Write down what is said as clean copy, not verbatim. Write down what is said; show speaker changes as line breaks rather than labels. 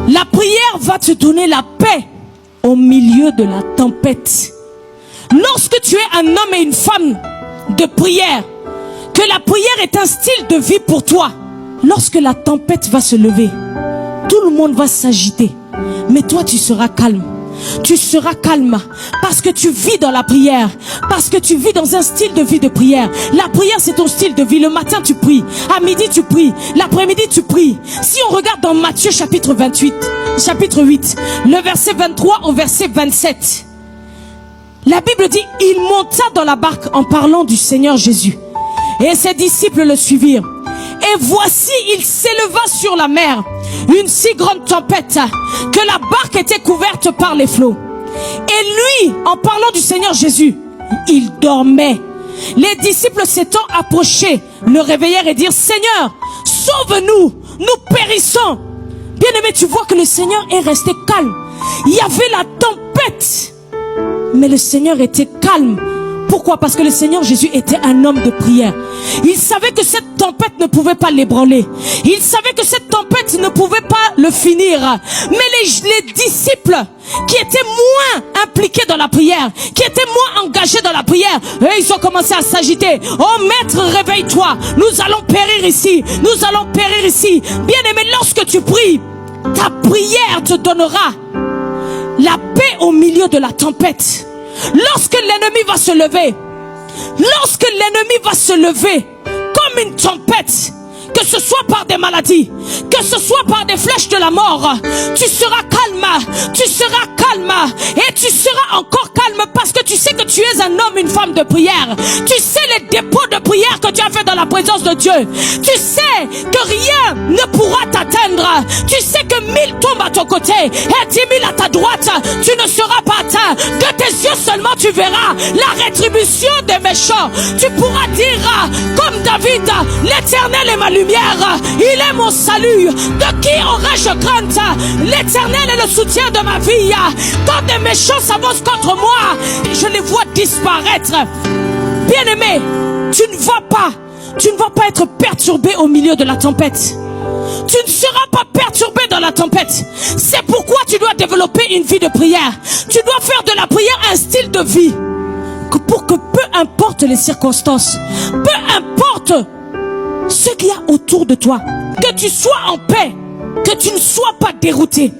La prière va te donner la paix au milieu de la tempête. Lorsque tu es un homme et une femme de prière, que la prière est un style de vie pour toi, lorsque la tempête va se lever, tout le monde va s'agiter, mais toi tu seras calme. Tu seras calme parce que tu vis dans la prière, parce que tu vis dans un style de vie de prière. La prière, c'est ton style de vie. Le matin tu pries, à midi tu pries, l'après-midi tu pries. Si on regarde dans Matthieu chapitre 8, le verset 23 au verset 27, la Bible dit: il monta dans la barque en parlant du Seigneur Jésus, et ses disciples le suivirent. Et voici, il s'éleva sur la mer une si grande tempête que la barque était couverte par les flots. Et lui, en parlant du Seigneur Jésus, il dormait. Les disciples s'étant approchés, le réveillèrent et dirent: Seigneur, sauve-nous, nous périssons. Bien-aimé, tu vois que le Seigneur est resté calme. Il y avait la tempête, mais le Seigneur était calme. Pourquoi? Parce que le Seigneur Jésus était un homme de prière. Il savait que cette tempête ne pouvait pas l'ébranler. Il savait que cette tempête ne pouvait pas le finir. Mais les disciples qui étaient moins impliqués dans la prière, qui étaient moins engagés dans la prière, eux, ils ont commencé à s'agiter. Oh maître, réveille-toi. Nous allons périr ici. Nous allons périr ici. Bien-aimé, lorsque tu pries, ta prière te donnera la paix au milieu de la tempête. Lorsque l'ennemi va se lever, comme une tempête, que ce soit par des maladies, que ce soit par des flèches de la mort, tu seras calme et tu seras encore calme parce que tu sais que tu es un homme, une femme de prière. Tu sais les dépôts de prière que tu as fait dans la présence de Dieu. Tu sais que rien ne pourra t'atteindre. Tu sais que 1000 tombent à ton côté et 10 000 à ta droite. Tu ne seras pas atteint. De tes yeux seulement tu verras la rétribution des méchants. Tu pourras dire comme David: l'Éternel est ma lumière, il est mon salut. De qui aurais-je crainte? L'Éternel est le soutien de ma vie. Quand des méchants s'avancent contre moi, je les vois disparaître. Bien-aimé, tu ne vas pas être perturbé au milieu de la tempête. Tu ne seras pas perturbé dans la tempête. C'est pourquoi tu dois développer une vie de prière. Tu dois faire de la prière un style de vie. Pour que peu importe les circonstances, peu importe ce qu'il y a autour de toi, que tu sois en paix, que tu ne sois pas dérouté.